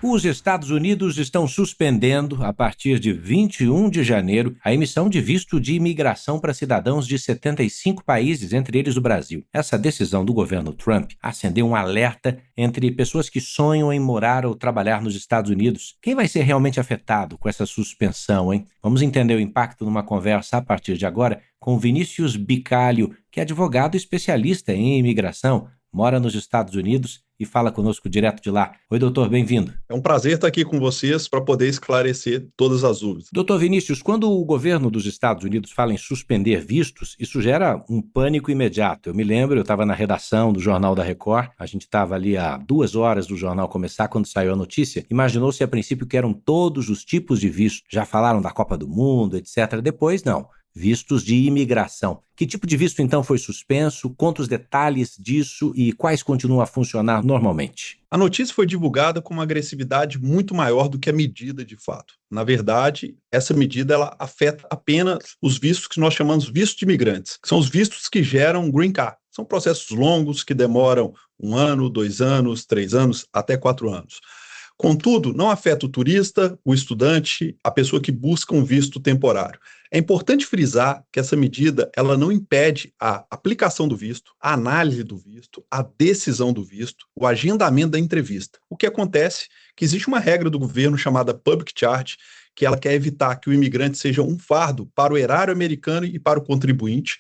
Os Estados Unidos estão suspendendo, a partir de 21 de janeiro, a emissão de visto de imigração para cidadãos de 75 países, entre eles o Brasil. Essa decisão do governo Trump acendeu um alerta entre pessoas que sonham em morar ou trabalhar nos Estados Unidos. Quem vai ser realmente afetado com essa suspensão, hein? Vamos entender o impacto numa conversa a partir de agora com Vinícius Bicalho, que é advogado especialista em imigração, mora nos Estados Unidos e fala conosco direto de lá. Oi, doutor, bem-vindo. É um prazer estar aqui com vocês para poder esclarecer todas as dúvidas. Doutor Vinícius, quando o governo dos Estados Unidos fala em suspender vistos, isso gera um pânico imediato. Eu me lembro, eu estava na redação do Jornal da Record, a gente estava ali há 2 horas do jornal começar, quando saiu a notícia. Imaginou-se a princípio que eram todos os tipos de visto. Já falaram da Copa do Mundo, etc. Depois, não. Vistos de imigração. Que tipo de visto, então, foi suspenso? Conta os detalhes disso e quais continuam a funcionar normalmente. A notícia foi divulgada com uma agressividade muito maior do que a medida de fato. Na verdade, essa medida ela afeta apenas os vistos que nós chamamos vistos de imigrantes, que são os vistos que geram green card. São processos longos que demoram 1 ano, 2 anos, 3 anos, até 4 anos. Contudo, não afeta o turista, o estudante, a pessoa que busca um visto temporário. É importante frisar que essa medida ela não impede a aplicação do visto, a análise do visto, a decisão do visto, o agendamento da entrevista. O que acontece é que existe uma regra do governo chamada Public Charge, que ela quer evitar que o imigrante seja um fardo para o erário americano e para o contribuinte,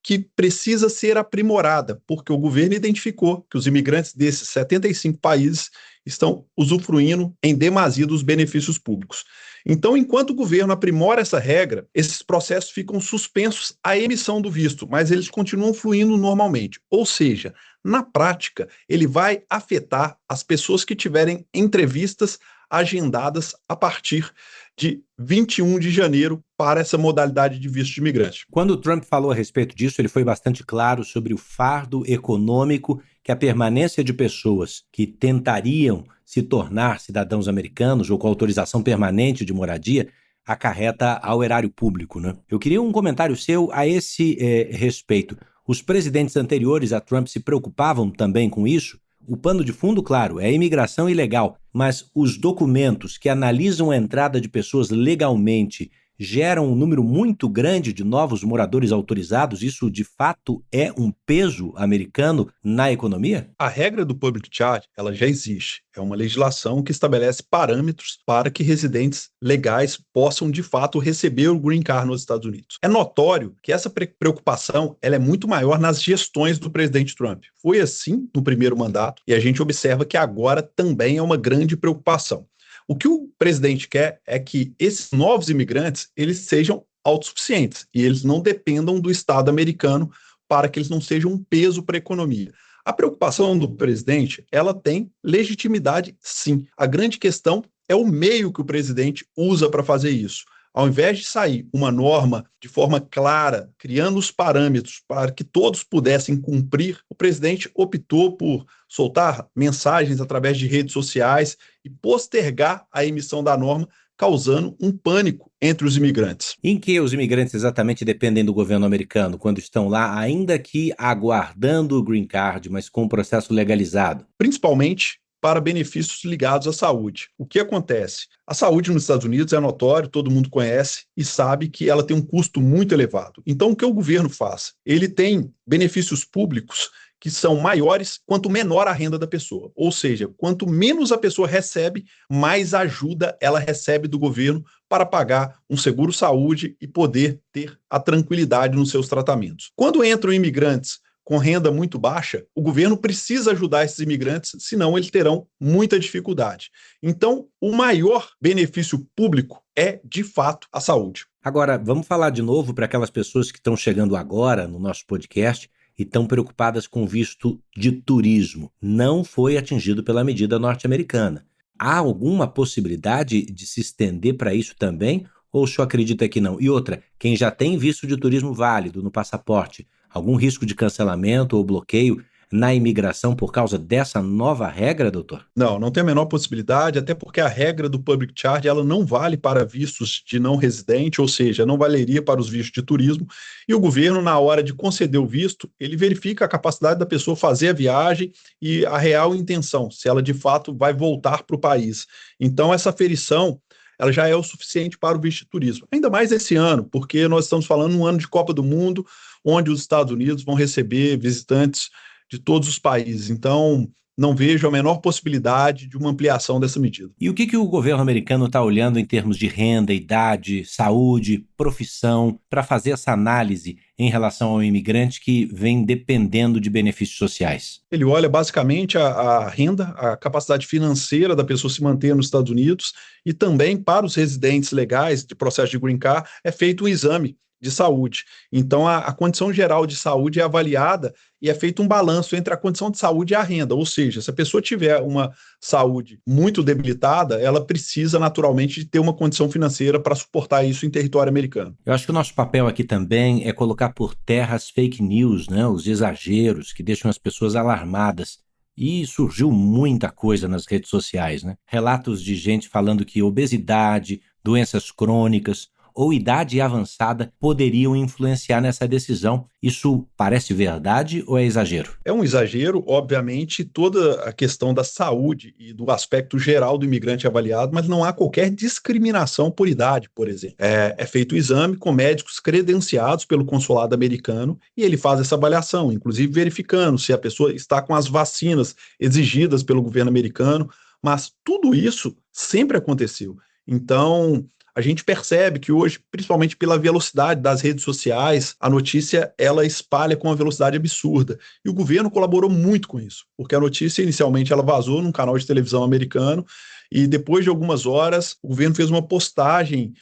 que precisa ser aprimorada, porque o governo identificou que os imigrantes desses 75 países estão usufruindo em demasia dos benefícios públicos. Então, enquanto o governo aprimora essa regra, esses processos ficam suspensos à emissão do visto, mas eles continuam fluindo normalmente. Ou seja, na prática, ele vai afetar as pessoas que tiverem entrevistas agendadas a partir de 21 de janeiro para essa modalidade de visto de imigrante. Quando o Trump falou a respeito disso, ele foi bastante claro sobre o fardo econômico que a permanência de pessoas que tentariam se tornar cidadãos americanos ou com autorização permanente de moradia acarreta ao erário público, né? Eu queria um comentário seu a esse respeito. Os presidentes anteriores a Trump se preocupavam também com isso? O pano de fundo, claro, é a imigração ilegal, mas os documentos que analisam a entrada de pessoas legalmente geram um número muito grande de novos moradores autorizados. Isso, de fato, é um peso americano na economia? A regra do Public Charge, ela já existe. É uma legislação que estabelece parâmetros para que residentes legais possam, de fato, receber o Green Card nos Estados Unidos. É notório que essa preocupação ela é muito maior nas gestões do presidente Trump. Foi assim no primeiro mandato e a gente observa que agora também é uma grande preocupação. O que o presidente quer é que esses novos imigrantes eles sejam autossuficientes e eles não dependam do Estado americano para que eles não sejam um peso para a economia. A preocupação do presidente, ela tem legitimidade, sim. A grande questão é o meio que o presidente usa para fazer isso. Ao invés de sair uma norma de forma clara, criando os parâmetros para que todos pudessem cumprir, o presidente optou por soltar mensagens através de redes sociais e postergar a emissão da norma, causando um pânico entre os imigrantes. Em que os imigrantes exatamente dependem do governo americano quando estão lá, ainda que aguardando o Green Card, mas com o processo legalizado? Principalmente para benefícios ligados à saúde. O que acontece? A saúde nos Estados Unidos é notório, todo mundo conhece e sabe que ela tem um custo muito elevado. Então, o que o governo faz? Ele tem benefícios públicos que são maiores quanto menor a renda da pessoa. Ou seja, quanto menos a pessoa recebe, mais ajuda ela recebe do governo para pagar um seguro-saúde e poder ter a tranquilidade nos seus tratamentos. Quando entram imigrantes com renda muito baixa, o governo precisa ajudar esses imigrantes, senão eles terão muita dificuldade. Então, o maior benefício público é, de fato, a saúde. Agora, vamos falar de novo para aquelas pessoas que estão chegando agora no nosso podcast e estão preocupadas com visto de turismo. Não foi atingido pela medida norte-americana. Há alguma possibilidade de se estender para isso também? Ou o senhor acredita que não? E outra, quem já tem visto de turismo válido no passaporte, algum risco de cancelamento ou bloqueio na imigração por causa dessa nova regra, doutor? Não, não tem a menor possibilidade, até porque a regra do public charge ela não vale para vistos de não residente, ou seja, não valeria para os vistos de turismo, e o governo, na hora de conceder o visto, ele verifica a capacidade da pessoa fazer a viagem e a real intenção, se ela de fato vai voltar para o país. Então, essa aferição ela já é o suficiente para o visto de turismo. Ainda mais esse ano, porque nós estamos falando de um ano de Copa do Mundo, onde os Estados Unidos vão receber visitantes de todos os países. Então, não vejo a menor possibilidade de uma ampliação dessa medida. E o que o governo americano está olhando em termos de renda, idade, saúde, profissão, para fazer essa análise em relação ao imigrante que vem dependendo de benefícios sociais? Ele olha basicamente a renda, a capacidade financeira da pessoa se manter nos Estados Unidos e também para os residentes legais de processo de green card é feito um exame de saúde. Então, a condição geral de saúde é avaliada e é feito um balanço entre a condição de saúde e a renda. Ou seja, se a pessoa tiver uma saúde muito debilitada, ela precisa naturalmente de ter uma condição financeira para suportar isso em território americano. Eu acho que o nosso papel aqui também é colocar por terra as fake news, né? Os exageros que deixam as pessoas alarmadas. E surgiu muita coisa nas redes sociais, né? Relatos de gente falando que obesidade, doenças crônicas ou idade avançada poderiam influenciar nessa decisão. Isso parece verdade ou é exagero? É um exagero, obviamente, toda a questão da saúde e do aspecto geral do imigrante avaliado, mas não há qualquer discriminação por idade, por exemplo. É feito o exame com médicos credenciados pelo consulado americano e ele faz essa avaliação, inclusive verificando se a pessoa está com as vacinas exigidas pelo governo americano, mas tudo isso sempre aconteceu. Então, a gente percebe que hoje, principalmente pela velocidade das redes sociais, a notícia ela espalha com uma velocidade absurda. E o governo colaborou muito com isso, porque a notícia inicialmente ela vazou num canal de televisão americano e depois de algumas horas o governo fez uma postagem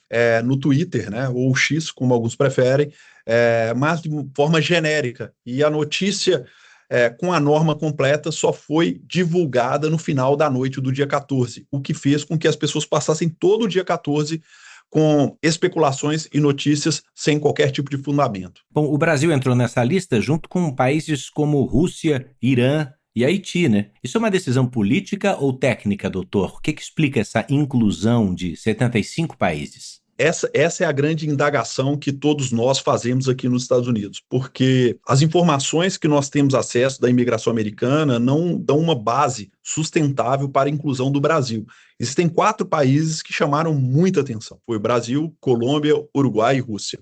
no Twitter, né, ou X, como alguns preferem, mas de forma genérica. E a notícia com a norma completa só foi divulgada no final da noite do dia 14, o que fez com que as pessoas passassem todo o dia 14 com especulações e notícias sem qualquer tipo de fundamento. Bom, o Brasil entrou nessa lista junto com países como Rússia, Irã e Haiti, né? Isso é uma decisão política ou técnica, doutor? O que explica essa inclusão de 75 países? Essa é a grande indagação que todos nós fazemos aqui nos Estados Unidos, porque as informações que nós temos acesso da imigração americana não dão uma base sustentável para a inclusão do Brasil. Existem 4 países que chamaram muita atenção. Foi o Brasil, Colômbia, Uruguai e Rússia.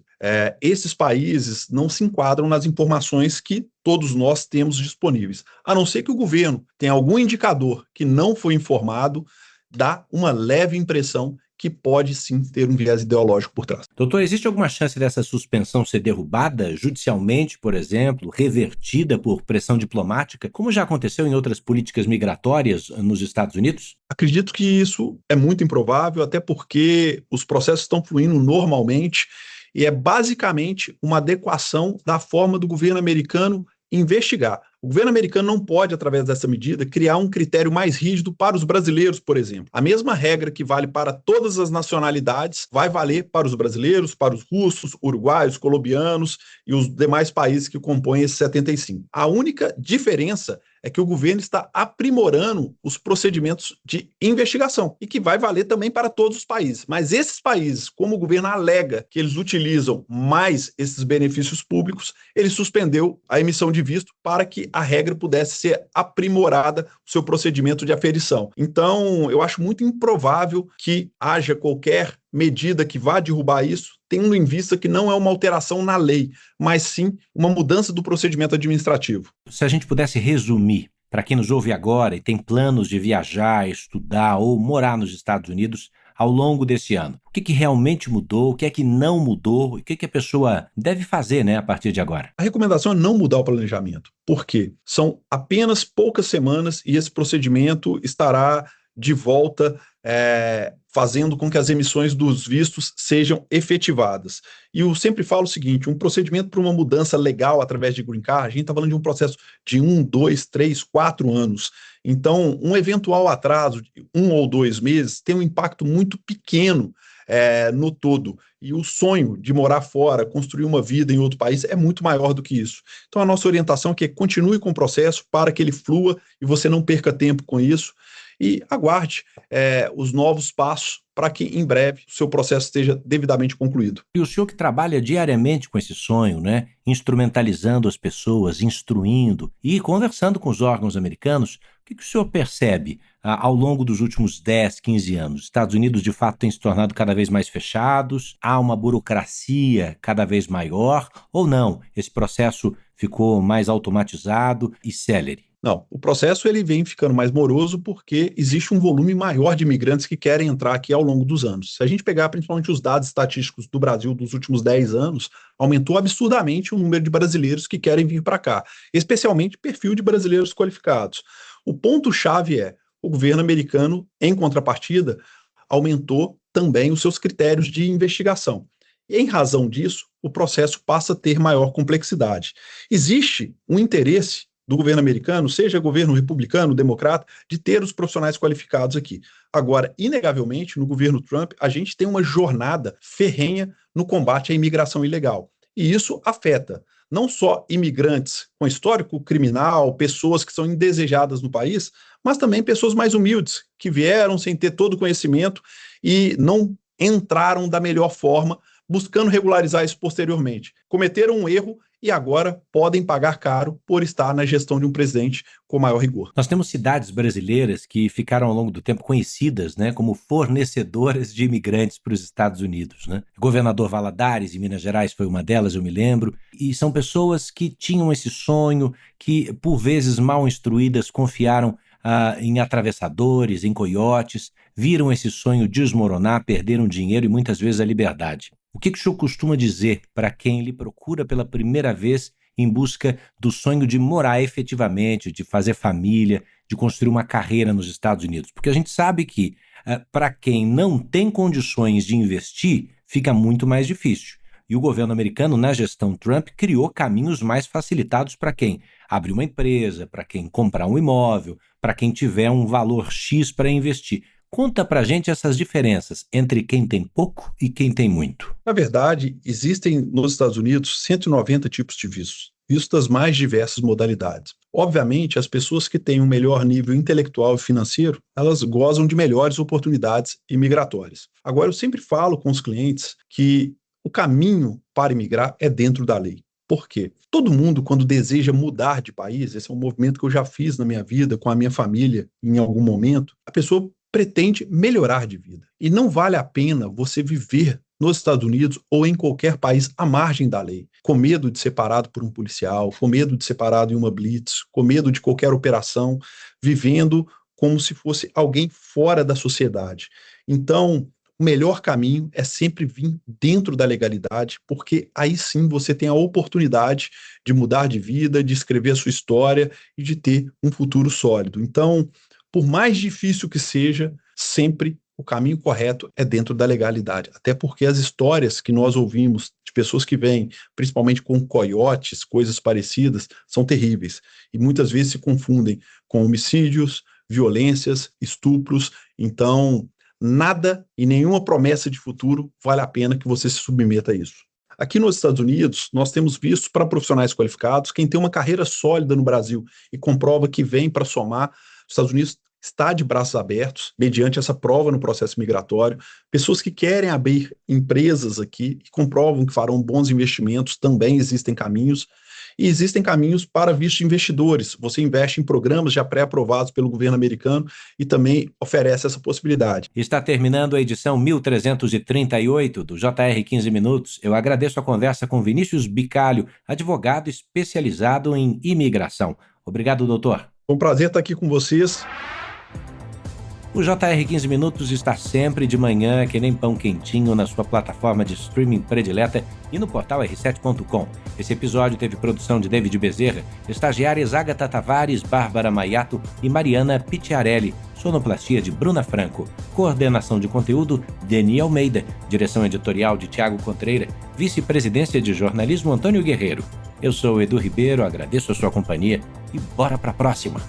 Esses países não se enquadram nas informações que todos nós temos disponíveis, a não ser que o governo tenha algum indicador que não foi informado, dá uma leve impressão que pode sim ter um viés ideológico por trás. Doutor, existe alguma chance dessa suspensão ser derrubada judicialmente, por exemplo, revertida por pressão diplomática, como já aconteceu em outras políticas migratórias nos Estados Unidos? Acredito que isso é muito improvável, até porque os processos estão fluindo normalmente e é basicamente uma adequação da forma do governo americano investigar. O governo americano não pode, através dessa medida, criar um critério mais rígido para os brasileiros, por exemplo. A mesma regra que vale para todas as nacionalidades vai valer para os brasileiros, para os russos, uruguaios, colombianos e os demais países que compõem esses 75. A única diferença é que o governo está aprimorando os procedimentos de investigação e que vai valer também para todos os países. Mas esses países, como o governo alega que eles utilizam mais esses benefícios públicos, ele suspendeu a emissão de visto para que a regra pudesse ser aprimorada, o seu procedimento de aferição. Então, eu acho muito improvável que haja qualquer medida que vá derrubar isso, tendo em vista que não é uma alteração na lei, mas sim uma mudança do procedimento administrativo. Se a gente pudesse resumir, para quem nos ouve agora e tem planos de viajar, estudar ou morar nos Estados Unidos ao longo desse ano, o que realmente mudou, o que é que não mudou, o que a pessoa deve fazer, né, a partir de agora? A recomendação é não mudar o planejamento. Por quê? São apenas poucas semanas e esse procedimento estará de volta fazendo com que as emissões dos vistos sejam efetivadas. E eu sempre falo o seguinte, um procedimento para uma mudança legal através de green card, a gente está falando de um processo de 1, 2, 3, 4 anos. Então, um eventual atraso de 1 ou 2 meses tem um impacto muito pequeno no todo. E o sonho de morar fora, construir uma vida em outro país é muito maior do que isso. Então a nossa orientação é que continue com o processo para que ele flua e você não perca tempo com isso. E aguarde os novos passos para que em breve o seu processo esteja devidamente concluído. E o senhor que trabalha diariamente com esse sonho, né? Instrumentalizando as pessoas, instruindo e conversando com os órgãos americanos, o que o senhor percebe ao longo dos últimos 10, 15 anos? Os Estados Unidos, de fato, têm se tornado cada vez mais fechados, há uma burocracia cada vez maior, ou não? Esse processo ficou mais automatizado e célere? Não, o processo ele vem ficando mais moroso porque existe um volume maior de imigrantes que querem entrar aqui ao longo dos anos. Se a gente pegar principalmente os dados estatísticos do Brasil dos últimos 10 anos, aumentou absurdamente o número de brasileiros que querem vir para cá, especialmente perfil de brasileiros qualificados. O ponto-chave é, o governo americano, em contrapartida, aumentou também os seus critérios de investigação. E, em razão disso, o processo passa a ter maior complexidade. Existe um interesse do governo americano, seja governo republicano, democrata, de ter os profissionais qualificados aqui. Agora, inegavelmente, no governo Trump, a gente tem uma jornada ferrenha no combate à imigração ilegal. E isso afeta não só imigrantes com histórico criminal, pessoas que são indesejadas no país, mas também pessoas mais humildes, que vieram sem ter todo o conhecimento e não entraram da melhor forma, buscando regularizar isso posteriormente. Cometeram um erro e agora podem pagar caro por estar na gestão de um presidente com maior rigor. Nós temos cidades brasileiras que ficaram ao longo do tempo conhecidas, né, como fornecedoras de imigrantes para os Estados Unidos, né? Governador Valadares, em Minas Gerais, foi uma delas, eu me lembro. E são pessoas que tinham esse sonho, que por vezes mal instruídas confiaram em atravessadores, em coiotes, viram esse sonho desmoronar, perderam dinheiro e muitas vezes a liberdade. O que o senhor costuma dizer para quem lhe procura pela primeira vez em busca do sonho de morar efetivamente, de fazer família, de construir uma carreira nos Estados Unidos? Porque a gente sabe que para quem não tem condições de investir, fica muito mais difícil. E o governo americano, na gestão Trump, criou caminhos mais facilitados para quem abrir uma empresa, para quem comprar um imóvel, para quem tiver um valor X para investir. Conta pra gente essas diferenças entre quem tem pouco e quem tem muito. Na verdade, existem nos Estados Unidos 190 tipos de vistos das mais diversas modalidades. Obviamente, as pessoas que têm um melhor nível intelectual e financeiro, elas gozam de melhores oportunidades imigratórias. Agora, eu sempre falo com os clientes que o caminho para imigrar é dentro da lei. Por quê? Todo mundo, quando deseja mudar de país, esse é um movimento que eu já fiz na minha vida, com a minha família, em algum momento, a pessoa pretende melhorar de vida. E não vale a pena você viver nos Estados Unidos ou em qualquer país à margem da lei, com medo de ser parado por um policial, com medo de ser parado em uma blitz, com medo de qualquer operação, vivendo como se fosse alguém fora da sociedade. Então, o melhor caminho é sempre vir dentro da legalidade, porque aí sim você tem a oportunidade de mudar de vida, de escrever a sua história e de ter um futuro sólido. Então, por mais difícil que seja, sempre o caminho correto é dentro da legalidade. Até porque as histórias que nós ouvimos de pessoas que vêm, principalmente com coiotes, coisas parecidas, são terríveis. E muitas vezes se confundem com homicídios, violências, estupros. Então, nada e nenhuma promessa de futuro vale a pena que você se submeta a isso. Aqui nos Estados Unidos, nós temos vistos para profissionais qualificados, quem tem uma carreira sólida no Brasil e comprova que vem para somar. Os Estados Unidos está de braços abertos, mediante essa prova no processo migratório. Pessoas que querem abrir empresas aqui e comprovam que farão bons investimentos, também existem caminhos. E existem caminhos para visto de investidores. Você investe em programas já pré-aprovados pelo governo americano e também oferece essa possibilidade. Está terminando a edição 1338 do JR 15 Minutos. Eu agradeço a conversa com Vinícius Bicalho, advogado especializado em imigração. Obrigado, doutor. Foi um prazer estar aqui com vocês. O JR 15 Minutos está sempre de manhã, que nem pão quentinho, na sua plataforma de streaming predileta e no portal r7.com. Esse episódio teve produção de David Bezerra, estagiárias Agatha Tavares, Bárbara Maiato e Mariana Picciarelli, sonoplastia de Bruna Franco, coordenação de conteúdo Deni Almeida, direção editorial de Tiago Contreira, vice-presidência de jornalismo Antônio Guerreiro. Eu sou Edu Ribeiro, agradeço a sua companhia e bora pra próxima!